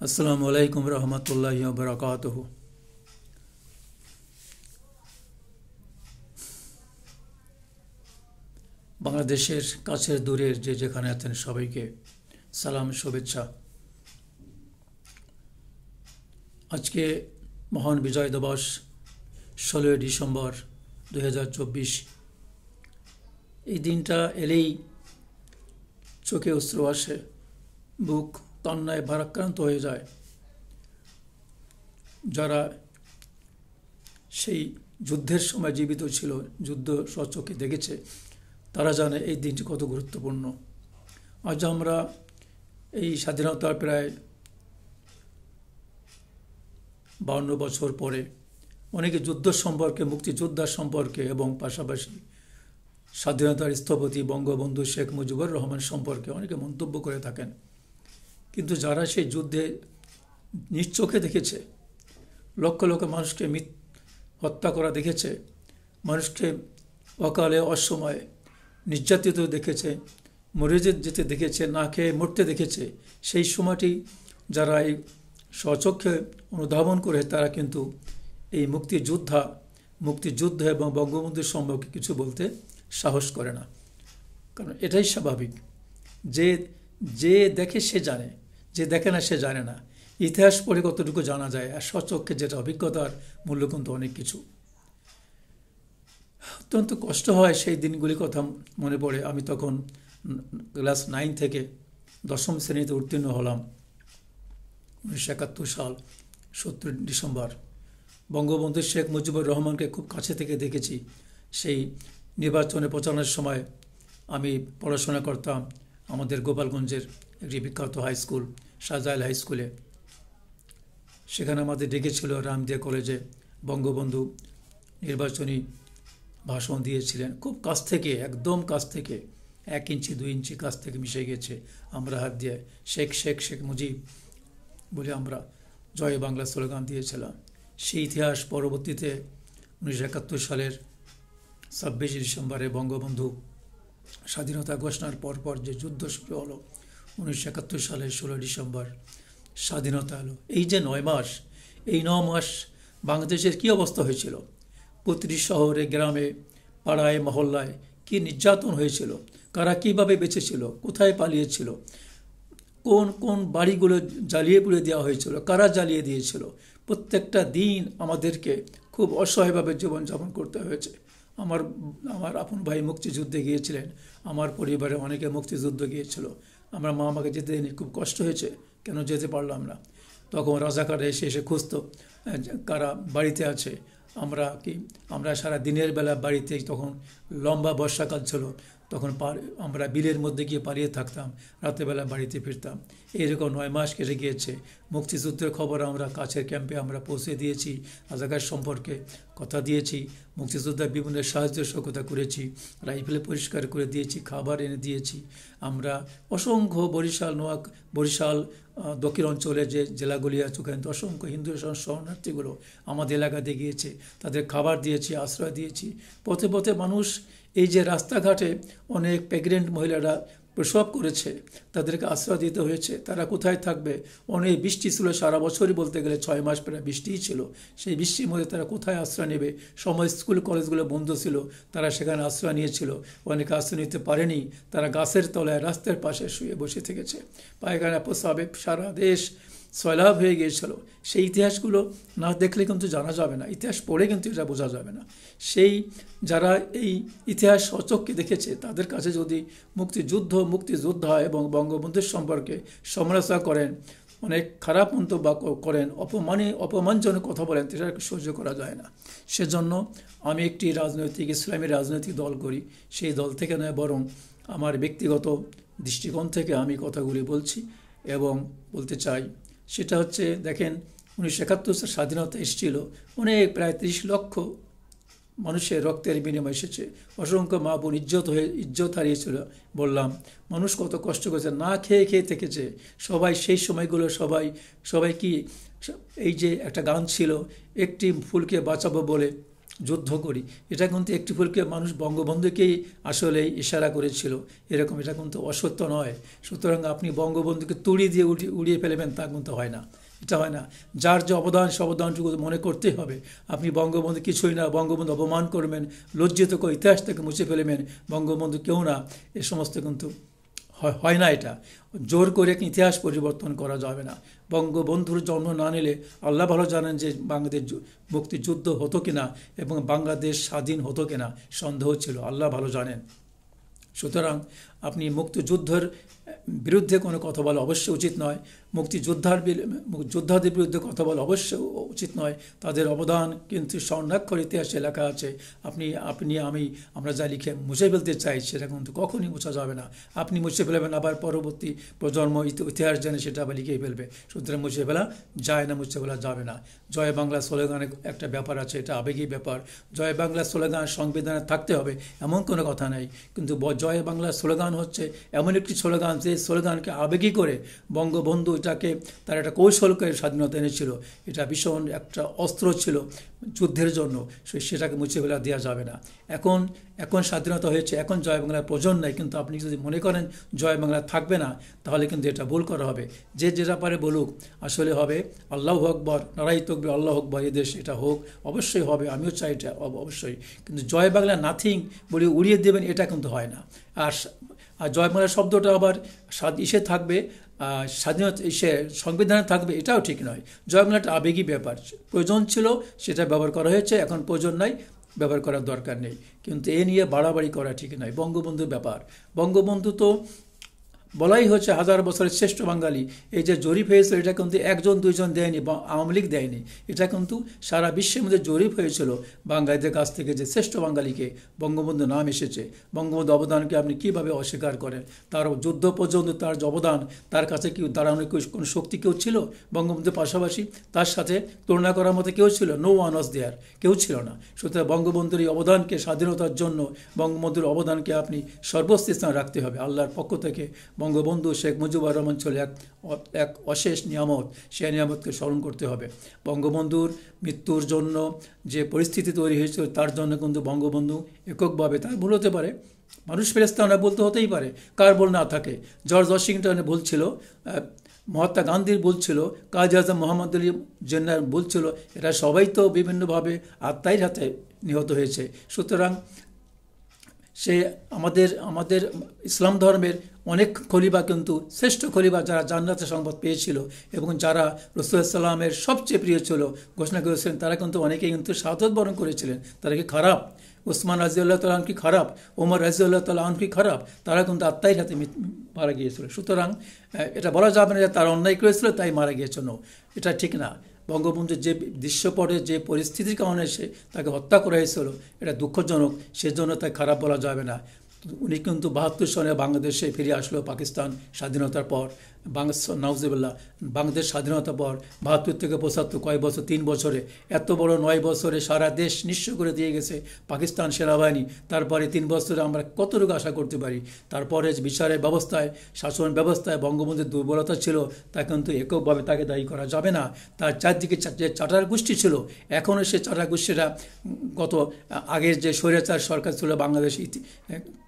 আসসালামু আলাইকুম রহমতুল্লাহি ওয়া বারাকাতুহু। বাংলাদেশের কাছের দূরের যে যেখানে আছেন সবাইকে সালাম শুভেচ্ছা। আজকে মহান বিজয় দিবস 16 ডিসেম্বর 2024। এই দিনটা এলেই চোখে অশ্রু আসে, বুক কান্নায় ভারাক্রান্ত হয়ে যায়। যারা সেই যুদ্ধের সময় জীবিত ছিল, যুদ্ধ স্বচক্ষে দেখেছে, তারা জানে এই দিনটি কত গুরুত্বপূর্ণ। আজ আমরা এই স্বাধীনতার প্রায় 52 বছর পরে অনেকে যুদ্ধ সম্পর্কে, মুক্তিযোদ্ধার সম্পর্কে এবং পাশাপাশি স্বাধীনতার স্থপতি বঙ্গবন্ধু শেখ মুজিবুর রহমান সম্পর্কে অনেকে মন্তব্য করে থাকেন। কিন্তু যারা সেই যুদ্ধে নিজ চোখে দেখেছে, লক্ষ লক্ষ মানুষকে হত্যা করা দেখেছে, মানুষকে অকালে অসময়ে নির্যাতিত দেখেছে, মরে যেতে দেখেছে, না খেয়ে মরতে দেখেছে, সেই সময়টি যারা এই স্বচক্ষে অনুধাবন করে তারা কিন্তু এই মুক্তিযুদ্ধ এবং বঙ্গবন্ধুর সম্পর্কে কিছু বলতে সাহস করে না। কারণ এটাই স্বাভাবিক, যে দেখে সে জানে, যে দেখে না সে জানে না। ইতিহাস পড়ে কতটুকু জানা যায়, আর স্বচক্ষে যেটা অভিজ্ঞতার মূল্য কিন্তু অনেক কিছু। অত্যন্ত কষ্ট হয় সেই দিনগুলির কথা মনে পড়ে। আমি তখন ক্লাস 9 থেকে 10ম শ্রেণীতে উত্তীর্ণ হলাম 1971 সাল 17 ডিসেম্বর। বঙ্গবন্ধু শেখ মুজিবুর রহমানকে খুব কাছে থেকে দেখেছি। সেই নির্বাচনে প্রচারণার সময় আমি পড়াশোনা করতাম আমাদের গোপালগঞ্জের একটি বিখ্যাত হাই স্কুল, শাহজালাল হাই স্কুলে। সেখানে আমাদের ডেকেছিল রামদিয়া কলেজে। বঙ্গবন্ধু নির্বাচনী ভাষণ দিয়েছিলেন, খুব কাছ থেকে, একদম কাছ থেকে, 1 ইঞ্চি 2 ইঞ্চি কাছ থেকে মিশে গেছে। আমরা হাত দিয়ে শেখ মুজিব বলে আমরা জয় বাংলা স্লোগান দিয়েছিলাম। সেই ইতিহাস পরবর্তীতে 1971 সালের 26 ডিসেম্বরে বঙ্গবন্ধু স্বাধীনতা ঘোষণার পরপর যে যুদ্ধ শুরু হলো, 1971 সালের 16 ডিসেম্বর স্বাধীনতা হলো। এই যে 9 মাস, এই 9 মাস বাংলাদেশের কি অবস্থা হয়েছিল, প্রতিটি শহরে, গ্রামে, পাড়ায়, মহল্লায় কি নির্যাতন হয়েছিল, কারা কিভাবে বেঁচেছিল, কোথায় পালিয়েছিল, কোন কোন বাড়িগুলো জ্বালিয়ে পুড়ে দেওয়া হয়েছিল, কারা জ্বালিয়ে দিয়েছিল। প্রত্যেকটা দিন আমাদেরকে খুব অসহায়ভাবে জীবনযাপন করতে হয়েছে। আমার আপন ভাই মুক্তিযুদ্ধে গিয়েছিলেন, আমার পরিবারে অনেকে মুক্তিযুদ্ধ গিয়েছিল। আমার মা আমাকে যেতে দিন, খুব কষ্ট হয়েছে, কেন যেতে পারলাম না। তখন রাজাকার এসে খুঁজতো কারা বাড়িতে আছে। আমরা সারা দিনের বেলা বাড়িতে, তখন লম্বা বর্ষাকাল ছিল, তখন আমরা বিলের মধ্যে গিয়ে পালিয়ে থাকতাম, রাতেরবেলা বাড়িতে ফিরতাম। এইরকম 9 মাস কেটে গিয়েছে। মুক্তিযুদ্ধের খবর আমরা কাছের ক্যাম্পে আমরা পৌঁছে দিয়েছি, রাজাকার সম্পর্কে কথা দিয়েছি, মুক্তিযোদ্ধার বিভিন্ন সাহায্য সহযোগিতা করেছি, রাইফেল পরিষ্কার করে দিয়েছি, খাবার এনে দিয়েছি। আমরা অসংখ্য বরিশাল দক্ষিণ অঞ্চলে যে জেলাগুলি আছে, ওখানে অসংখ্য হিন্দু শরণার্থীগুলো আমাদের এলাকাতে গিয়েছে, তাদের খাবার দিয়েছি, আশ্রয় দিয়েছি। পথে পথে মানুষ, এই যে রাস্তাঘাটে অনেক প্রেগনেন্ট মহিলারা প্রসব করেছে, তাদেরকে আশ্রয় দিতে হয়েছে। তারা কোথায় থাকবে? অনেক বৃষ্টি ছিল, সারা বছরই বলতে গেলে 6 মাস প্রায় বৃষ্টিই ছিল। সেই বৃষ্টির মধ্যে তারা কোথায় আশ্রয় নেবে? সময় স্কুল কলেজগুলো বন্ধ ছিল, তারা সেখানে আশ্রয় নিয়েছিল। অনেকে আশ্রয় নিতে পারেনি, তারা গাছের তলায় রাস্তার পাশে শুয়ে বসে থেকেছে। পায়খানা প্রস্রাবে সারা দেশ সয়লাভ হয়ে গিয়েছিল। সেই ইতিহাসগুলো না দেখলে কিন্তু জানা যাবে না, ইতিহাস পড়ে কিন্তু এটা বোঝা যাবে না। যারা এই ইতিহাস স্বচক্ষে দেখেছে, তাদের কাছে যদি মুক্তিযোদ্ধা এবং বঙ্গবন্ধুর সম্পর্কে সমালোচনা করেন, অনেক খারাপ মন্তব্য করেন, অপমানজনক কথা বলেন, সেটা সহ্য করা যায় না। সেজন্য আমি একটি ইসলামী রাজনৈতিক দল করি। সেই দল থেকে নয়, বরং আমার ব্যক্তিগত দৃষ্টিকোণ থেকে আমি কথাগুলি বলছি এবং বলতে চাই। সেটা হচ্ছে, দেখেন, 1971 সালে স্বাধীনতা এসেছিল, প্রায় 30 লক্ষ মানুষের রক্তের বিনিময় এসেছে। অসংখ্য মা বোন ইজ্জত হারিয়েছিল। বললাম, মানুষ কত কষ্ট করেছে, না খেয়ে থেকেছে সবাই। সেই সময়গুলো সবাই কি, এই যে একটা গান ছিল, একটি ফুলকে বাঁচাবো বলে যুদ্ধ করি, এটা কিন্তু একটি ফুলকে মানুষ বঙ্গবন্ধুকেই আসলে ইশারা করেছিল, এরকম, এটা কিন্তু অসত্য নয়। সুতরাং আপনি বঙ্গবন্ধুকে তুড়ি দিয়ে উড়িয়ে ফেলবেন তা কিন্তু হয় না, এটা হয় না। যার যে অবদান সে অবদানটুকু মনে করতেই হবে। আপনি বঙ্গবন্ধু কিছুই না, বঙ্গবন্ধু অপমান করবেন, লজ্জিত করে ইতিহাস থেকে মুছে ফেলবেন, বঙ্গবন্ধু কেউ না, এ সমস্ত কিন্তু হয় না। এটা জোর করে ইতিহাস পরিবর্তন করা যাবে না। বঙ্গবন্ধুর জন্ম না নিলে আল্লাহ ভালো জানেন যে বাংলাদেশ মুক্তিযুদ্ধ হতো কিনা এবং বাংলাদেশ স্বাধীন হতো কিনা, সন্দেহ ছিল, আল্লাহ ভালো জানেন। সুতরাং আপনি মুক্তিযুদ্ধের বিরুদ্ধে কোনো কথা বলা অবশ্যই উচিত নয়, যোদ্ধাদের বিরুদ্ধে কথা বলা অবশ্যই উচিত নয়। তাদের অবদান কিন্তু স্বর্ণাক্ষর ইতিহাসে লেখা আছে। আমরা যা লিখে মুছে ফেলতে চাই সেটা কিন্তু কখনই মোছা যাবে না। আপনি মুছে ফেলবেন, আবার পরবর্তী প্রজন্ম ইতিহাস জেনে সেটা আবার লিখেই ফেলবে। সুতরাং মুছে ফেলা যায় না, মুছে ফেলা যাবে না। জয় বাংলা স্লোগানের একটা ব্যাপার আছে, এটা আবেগী ব্যাপার। জয় বাংলা স্লোগান সংবিধানে থাকতে হবে এমন কোনো কথা নেই, কিন্তু জয় বাংলা স্লোগান হচ্ছে এমন একটি স্লোগান যে স্লোগানকে আবেগী করে বঙ্গবন্ধু এটাকে তার একটা কৌশল করে স্বাধীনতা এনেছিল। এটা ভীষণ একটা অস্ত্র ছিল যুদ্ধের জন্য, সেটাকে মুছে ফেলা দেওয়া যাবে না। এখন স্বাধীনতা হয়েছে, এখন জয় বাংলার প্রয়োজন নাই, কিন্তু আপনি যদি মনে করেন জয় বাংলা থাকবে না, তাহলে কিন্তু এটা ভুল করা হবে। যে যেটা পারে বলুক, আসলে হবে আল্লাহু আকবার, নারাই তাকবীর, আল্লাহু আকবার, এদেশ এটা হোক, অবশ্যই হবে, আমিও চাই এটা অবশ্যই। কিন্তু জয় বাংলা নাথিং বলে উড়িয়ে দেবেন, এটা কিন্তু হয় না। আর জয় বাংলা শব্দটা আবার ইসে থাকবে, স্বাধীনতা সংবিধানে থাকবে, এটাও ঠিক নয়। জয় বাংলাটা আবেগী ব্যাপার, প্রয়োজন ছিল সেটা ব্যবহার করা হয়েছে, এখন প্রয়োজন নাই, ব্যবহার করার দরকার নেই। কিন্তু এ নিয়ে বাড়াবাড়ি করা ঠিক নয়। বঙ্গবন্ধুর ব্যাপার, বঙ্গবন্ধু তো বলাই হচ্ছে হাজার বছরের শ্রেষ্ঠ বাঙালি। এই যে জরিপ হয়েছিল, এটা কিন্তু একজন দুইজন দেয়নি, আওয়ামী লীগ দেয়নি, এটা কিন্তু সারা বিশ্বের মধ্যে জরিপ হয়েছিল বাঙালিদের কাছ থেকে, যে শ্রেষ্ঠ বাঙালিকে বঙ্গবন্ধু নাম এসেছে। বঙ্গবন্ধু অবদানকে আপনি কীভাবে অস্বীকার করেন? তার যুদ্ধ পর্যন্ত তার যে অবদান, তার কাছে কি দাঁড়ানোর কোনো শক্তি কেউ ছিল বঙ্গবন্ধুর পাশাপাশি? তার সাথে তুলনা করার মতো কেউ ছিল? নো ওয়ান ওয়াজ দেয়ার, কেউ ছিল না। সুতরাং বঙ্গবন্ধুর এই অবদানকে, স্বাধীনতার জন্য বঙ্গবন্ধুর অবদানকে আপনি সর্বোচ্চ স্থানে রাখতে হবে। আল্লাহর পক্ষ থেকে বঙ্গবন্ধু শেখ মুজিবুর রহমান ছিল এক অশেষ নিয়ামত, সেই নিয়ামতকে স্মরণ করতে হবে। বঙ্গবন্ধুর মৃত্যুর জন্য যে পরিস্থিতি তৈরি হয়েছিল, তার জন্য কিন্তু বঙ্গবন্ধু এককভাবে, তার ভুল হতে পারে, মানুষ ফেরেশতা না, বলতে হতেই পারে, কার ভুল না থাকে? জর্জ ওয়াশিংটনের ভুল ছিল, মহাত্মা গান্ধীর ভুল ছিল, কাজী আজম মোহাম্মদ আলী জিন্নাহর ভুল ছিল, এরা সবাই তো বিভিন্নভাবে আত্মার হাতে নিহত হয়েছে। সুতরাং সে আমাদের ইসলাম ধর্মের অনেক খলিফা, কিন্তু শ্রেষ্ঠ খলিফা যারা জান্নাতের সংবাদ পেয়েছিল এবং যারা রাসূলুল্লাহ সাল্লামের সবচেয়ে প্রিয় ছিল, ঘোষণা করেছিলেন, তারা কিন্তু অনেকেই কিন্তু শাহাদাত বরণ করেছিলেন। তারা কি খারাপ? ওসমান রাজিয়াল্লাহু তাআলা আনহু কি খারাপ? ওমর রাজিয়াল্লাহু তাআলা আনহু কি খারাপ? তারা কিন্তু আত্মার হাতে মারা গিয়েছিল। সুতরাং এটা বলা যাবে না যে তারা অন্যায় করেছিল তাই মারা গিয়েছিল, এটা ঠিক না। বঙ্গবন্ধুর যে দৃশ্যপটে যে পরিস্থিতির কারণে তাকে হত্যা করা হয়েছিল, এটা দুঃখজনক, সেজন্য তাই খারাপ বলা যাবে না। উনি কিন্তু ৭২ সনে বাংলাদেশে ফিরে আসলো পাকিস্তান স্বাধীনতার পর, নাউজুবিল্লাহ, বাংলাদেশ স্বাধীনতার পর ৭২ থেকে ৭৫, কয়েক বছর, ৩ বছরে, এত বড় ৯ বছরে সারা দেশ নিঃস্ব করে দিয়ে গেছে পাকিস্তান সেনাবাহিনী। তারপরে ৩ বছরে আমরা কতটুকু আশা করতে পারি? তারপরে বিচারের ব্যবস্থায়, শাসন ব্যবস্থায় বঙ্গবন্ধুর দুর্বলতা ছিল, তা কিন্তু এককভাবে তাকে দায়ী করা যাবে না। তার চারদিকে যে চাটার গোষ্ঠী ছিল, এখনও সে চাটার গোষ্ঠীরা গত আগের যে স্বৈরাচার সরকার ছিল বাংলাদেশ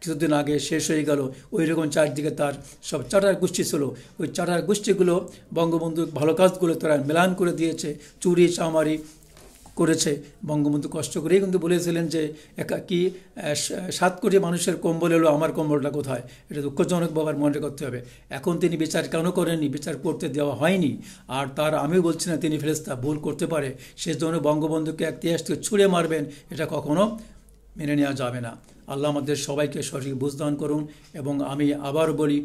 কিছুদিন আগে শেষ হয়ে গেল, ওই রকম চারদিকে তার সব চাটার গোষ্ঠী ছিল। ওই চাটার গোষ্ঠীগুলো বঙ্গবন্ধুর ভালো কাজগুলো তারা মেলান করে দিয়েছে, চুরি চামারি করেছে। বঙ্গবন্ধু কষ্ট করেই কিন্তু বলেছিলেন যে ৭ কোটি মানুষের কম্বল এলো, আমার কম্বলটা কোথায়? এটা দুঃখজনক বাবার মনে করতে হবে। এখন তিনি বিচার কেন করেননি? বিচার করতে দেওয়া হয়নি। আর আমি বলছি না তিনি ফেরেশতা, ভুল করতে পারে, সেজন্য বঙ্গবন্ধুকে এক ইতিহাস থেকে ছুঁড়ে মারবেন, এটা কখনো মেনে নেওয়া যাবে না। আল্লাহ আমাদের সবাইকে সঠিক বুঝদান করুন। এবং আমি আবার বলি,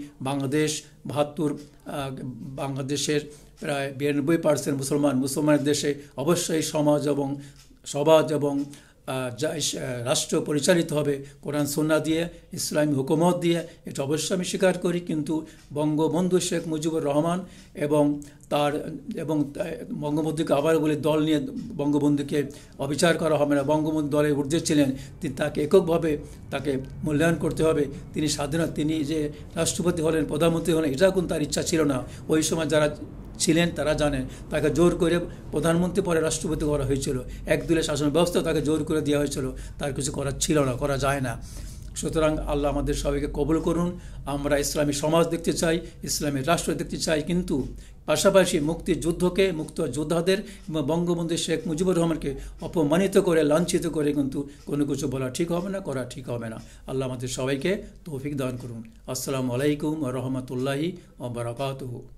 বাংলাদেশের প্রায় ৯২% মুসলমানের দেশে অবশ্যই সমাজ এবং রাষ্ট্র পরিচালিত হবে কোরআন সুন্নাহ দিয়ে, ইসলামী হুকুমত দিয়ে, এটা অবশ্যই আমি স্বীকার করি। কিন্তু বঙ্গবন্ধু শেখ মুজিবুর রহমান এবং বঙ্গবন্ধুকে আবার বলে দল নিয়ে বঙ্গবন্ধুকে অবিচার করা হবে না। বঙ্গবন্ধু দলের ঊর্ধ্বে ছিলেন, তাকে এককভাবে তাকে মূল্যায়ন করতে হবে। তিনি যে রাষ্ট্রপতি হলেন, প্রধানমন্ত্রী হলেন, এটাও কিন্তু তার ইচ্ছা ছিল না। ওই সময় যারা ছিলেন তারা জানেন। তাকে জোর করে প্রধানমন্ত্রী পরে রাষ্ট্রপতি করা হয়েছিল, একদলীয় শাসন ব্যবস্থা তাকে জোর করে দেওয়া হয়েছিল, তার কিছু করার ছিল না, করা যায় না। সুতরাং আল্লাহ আমাদের সবাইকে কবুল করুন। আমরা ইসলামী সমাজ দেখতে চাই, ইসলামী রাষ্ট্র দেখতে চাই, কিন্তু পাশাপাশি মুক্তিযুদ্ধকে, মুক্ত যোদ্ধাদের এবং বঙ্গবন্ধু শেখ মুজিবুর রহমানকে অপমানিত করে, লাঞ্ছিত করে কিন্তু কোনো কিছু বলা ঠিক হবে না, করা ঠিক হবে না। আল্লাহ আমাদের সবাইকে তৌফিক দান করুন। আসসালামু আলাইকুম ওয়া রাহমাতুল্লাহি ওয়া বারাকাতুহু।